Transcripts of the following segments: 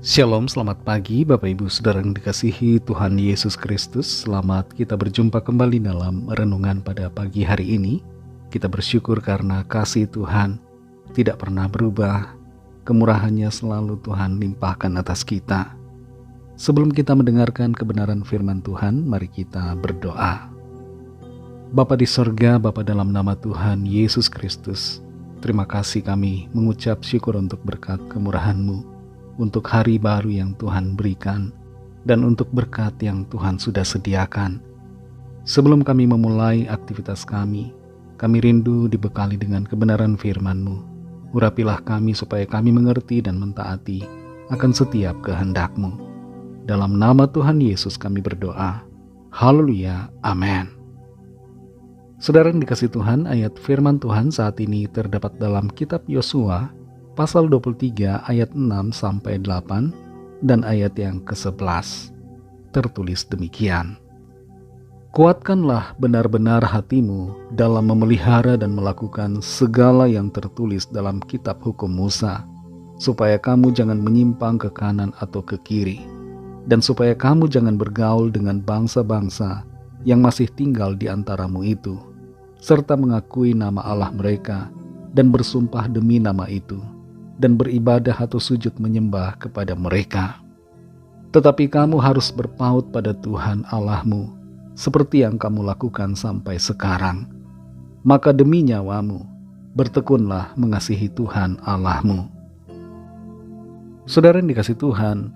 Shalom, selamat pagi Bapak Ibu Saudara yang dikasihi Tuhan Yesus Kristus. Selamat kita berjumpa kembali dalam renungan pada pagi hari ini. Kita bersyukur karena kasih Tuhan tidak pernah berubah. Kemurahannya selalu Tuhan limpahkan atas kita. Sebelum kita mendengarkan kebenaran firman Tuhan, mari kita berdoa. Bapa di sorga, Bapa dalam nama Tuhan Yesus Kristus, terima kasih kami mengucap syukur untuk berkat kemurahan-Mu, untuk hari baru yang Tuhan berikan, dan untuk berkat yang Tuhan sudah sediakan. Sebelum kami memulai aktivitas kami rindu dibekali dengan kebenaran firman-Mu. Urapilah kami supaya kami mengerti dan mentaati akan setiap kehendak-Mu. Dalam nama Tuhan Yesus kami berdoa. Haleluya, amin. Saudara yang dikasihi Tuhan, ayat firman Tuhan saat ini terdapat dalam kitab Yosua pasal 23 ayat 6-8 dan ayat yang ke-11. Tertulis demikian. Kuatkanlah benar-benar hatimu dalam memelihara dan melakukan segala yang tertulis dalam kitab hukum Musa, supaya kamu jangan menyimpang ke kanan atau ke kiri, dan supaya kamu jangan bergaul dengan bangsa-bangsa yang masih tinggal di antaramu itu, serta mengakui nama Allah mereka dan bersumpah demi nama itu, dan beribadah atau sujud menyembah kepada mereka. Tetapi kamu harus berpaut pada Tuhan Allahmu, seperti yang kamu lakukan sampai sekarang. Maka demi nyawamu, bertekunlah mengasihi Tuhan Allahmu. Saudara yang dikasihi Tuhan,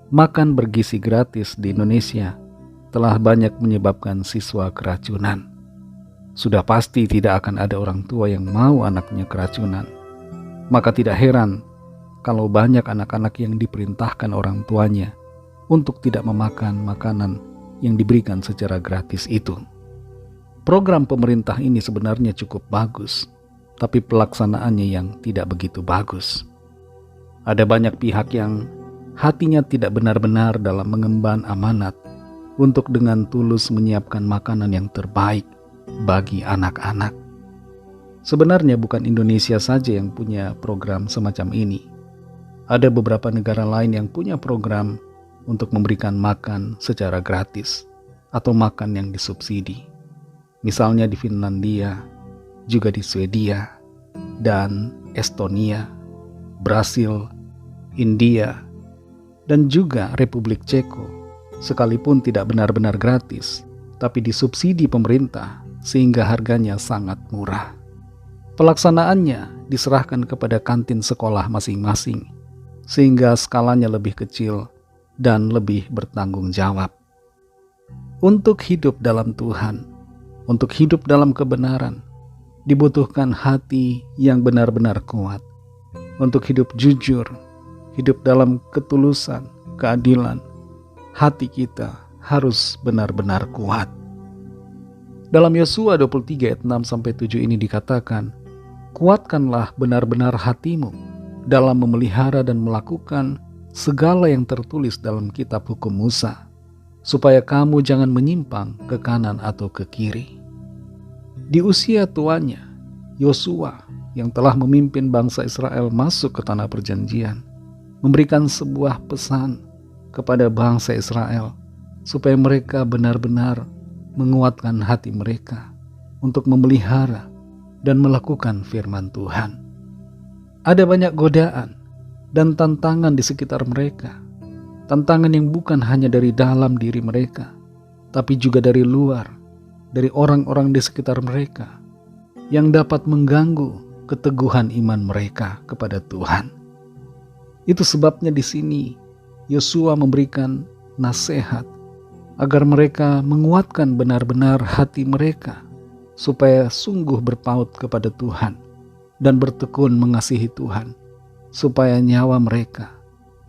makan bergizi gratis di Indonesia telah banyak menyebabkan siswa keracunan. Sudah pasti tidak akan ada orang tua yang mau anaknya keracunan. Maka tidak heran kalau banyak anak-anak yang diperintahkan orang tuanya untuk tidak memakan makanan yang diberikan secara gratis itu. Program pemerintah ini sebenarnya cukup bagus, tapi pelaksanaannya yang tidak begitu bagus. Ada banyak pihak yang hatinya tidak benar-benar dalam mengemban amanat untuk dengan tulus menyiapkan makanan yang terbaik bagi anak-anak. Sebenarnya bukan Indonesia saja yang punya program semacam ini. Ada beberapa negara lain yang punya program untuk memberikan makan secara gratis atau makan yang disubsidi. Misalnya di Finlandia, juga di Swedia, dan Estonia, Brasil, India, dan juga Republik Ceko. Sekalipun tidak benar-benar gratis, tapi disubsidi pemerintah sehingga harganya sangat murah. Pelaksanaannya diserahkan kepada kantin sekolah masing-masing, sehingga skalanya lebih kecil dan lebih bertanggung jawab. Untuk hidup dalam Tuhan, untuk hidup dalam kebenaran, dibutuhkan hati yang benar-benar kuat. Untuk hidup jujur, hidup dalam ketulusan, keadilan, hati kita harus benar-benar kuat. Dalam Yosua 23 ayat 6-7 ini dikatakan, kuatkanlah benar-benar hatimu dalam memelihara dan melakukan segala yang tertulis dalam kitab hukum Musa, supaya kamu jangan menyimpang ke kanan atau ke kiri. Di usia tuanya, Yosua yang telah memimpin bangsa Israel masuk ke tanah perjanjian, memberikan sebuah pesan kepada bangsa Israel, supaya mereka benar-benar menguatkan hati mereka untuk memelihara dan melakukan firman Tuhan. Ada banyak godaan dan tantangan di sekitar mereka. Tantangan yang bukan hanya dari dalam diri mereka, tapi juga dari luar, dari orang-orang di sekitar mereka, yang dapat mengganggu keteguhan iman mereka kepada Tuhan. Itu sebabnya di sini Yosua memberikan nasihat agar mereka menguatkan benar-benar hati mereka, supaya sungguh berpaut kepada Tuhan dan bertekun mengasihi Tuhan, supaya nyawa mereka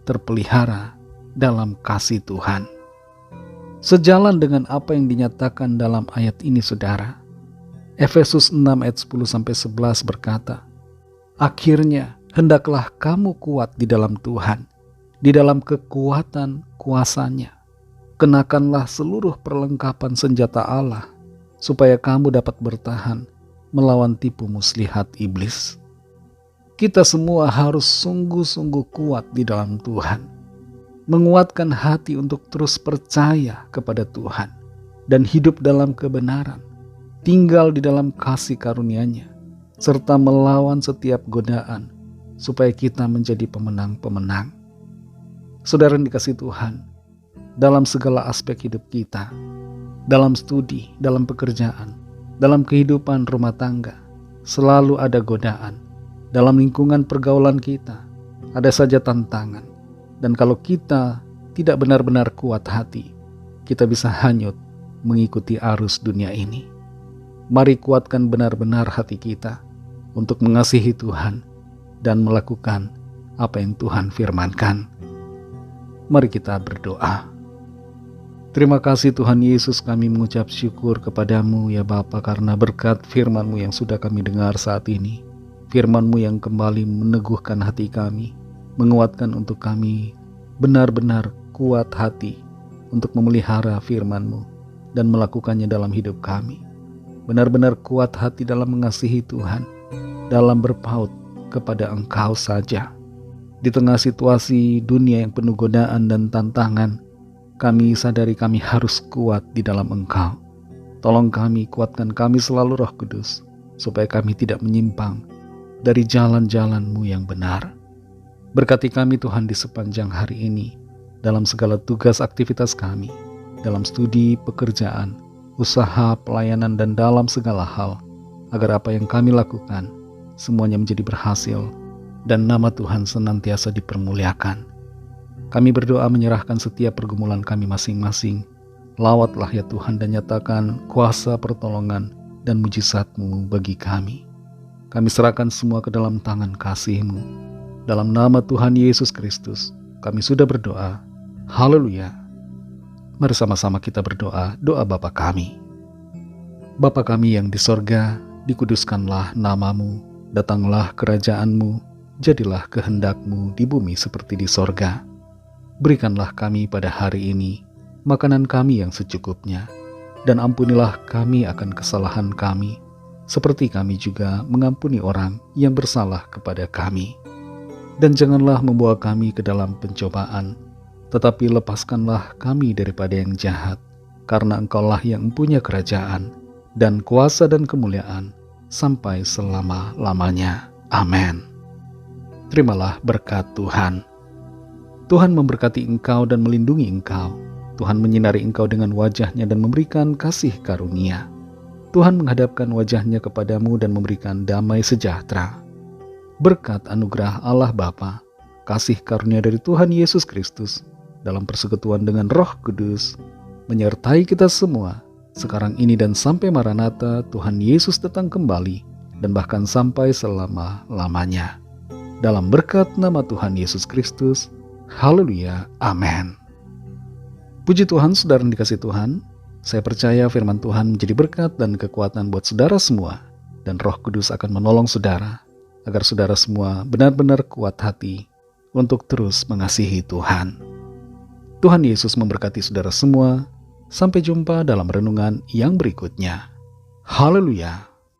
terpelihara dalam kasih Tuhan. Sejalan dengan apa yang dinyatakan dalam ayat ini, saudara, Efesus 6 ayat 10-11 berkata, akhirnya hendaklah kamu kuat di dalam Tuhan, di dalam kekuatan kuasa-Nya. Kenakanlah seluruh perlengkapan senjata Allah, supaya kamu dapat bertahan melawan tipu muslihat iblis. Kita semua harus sungguh-sungguh kuat di dalam Tuhan. menguatkan hati untuk terus percaya kepada Tuhan dan hidup dalam kebenaran, tinggal di dalam kasih karunia-Nya, serta melawan setiap godaan supaya kita menjadi pemenang-pemenang. Saudara yang dikasihi Tuhan, dalam segala aspek hidup kita, dalam studi, dalam pekerjaan, dalam kehidupan rumah tangga, selalu ada godaan. Dalam lingkungan pergaulan kita, ada saja tantangan. Dan kalau kita tidak benar-benar kuat hati, kita bisa hanyut mengikuti arus dunia ini. Mari kuatkan benar-benar hati kita untuk mengasihi Tuhan dan melakukan apa yang Tuhan firmankan. Mari kita berdoa. Terima kasih Tuhan Yesus, kami mengucap syukur kepadamu ya Bapa, karena berkat firman-Mu yang sudah kami dengar saat ini. Firman-Mu yang kembali meneguhkan hati kami, menguatkan untuk kami benar-benar kuat hati untuk memelihara firman-Mu dan melakukannya dalam hidup kami. Benar-benar kuat hati dalam mengasihi Tuhan, dalam berpaut kepada Engkau saja. Di tengah situasi dunia yang penuh godaan dan tantangan, kami sadari kami harus kuat di dalam Engkau. Tolong kami, kuatkan kami selalu Roh Kudus, supaya kami tidak menyimpang dari jalan-jalan-Mu yang benar. Berkati kami Tuhan di sepanjang hari ini, dalam segala tugas aktivitas kami, dalam studi, pekerjaan, usaha, pelayanan, dan dalam segala hal, agar apa yang kami lakukan, semuanya menjadi berhasil, dan nama Tuhan senantiasa dipermuliakan. Kami berdoa menyerahkan setiap pergumulan kami masing-masing. Lawatlah ya Tuhan dan nyatakan kuasa pertolongan dan mujizat-Mu bagi kami. Kami serahkan semua ke dalam tangan kasih-Mu. Dalam nama Tuhan Yesus Kristus, kami sudah berdoa. Haleluya. Mari sama-sama kita berdoa, doa Bapa kami. Bapa kami yang di sorga, dikuduskanlah nama-Mu, datanglah kerajaan-Mu, jadilah kehendak-Mu di bumi seperti di sorga. Berikanlah kami pada hari ini makanan kami yang secukupnya, dan ampunilah kami akan kesalahan kami, seperti kami juga mengampuni orang yang bersalah kepada kami. Dan janganlah membawa kami ke dalam pencobaan, tetapi lepaskanlah kami daripada yang jahat, karena Engkaulah yang mempunyai kerajaan, dan kuasa dan kemuliaan, sampai selama-lamanya. Amin. Terimalah berkat Tuhan. Tuhan memberkati engkau dan melindungi engkau. Tuhan menyinari engkau dengan wajah-Nya dan memberikan kasih karunia. Tuhan menghadapkan wajah-Nya kepadamu dan memberikan damai sejahtera. Berkat anugerah Allah Bapa, kasih karunia dari Tuhan Yesus Kristus, dalam persekutuan dengan Roh Kudus, menyertai kita semua, sekarang ini dan sampai Maranatha Tuhan Yesus datang kembali, dan bahkan sampai selama-lamanya. Dalam berkat nama Tuhan Yesus Kristus, haleluya, amin. Puji Tuhan, saudara yang dikasihi Tuhan, saya percaya firman Tuhan menjadi berkat dan kekuatan buat saudara semua, dan Roh Kudus akan menolong saudara, agar saudara semua benar-benar kuat hati untuk terus mengasihi Tuhan. Tuhan Yesus memberkati saudara semua. Sampai jumpa dalam renungan yang berikutnya. Haleluya.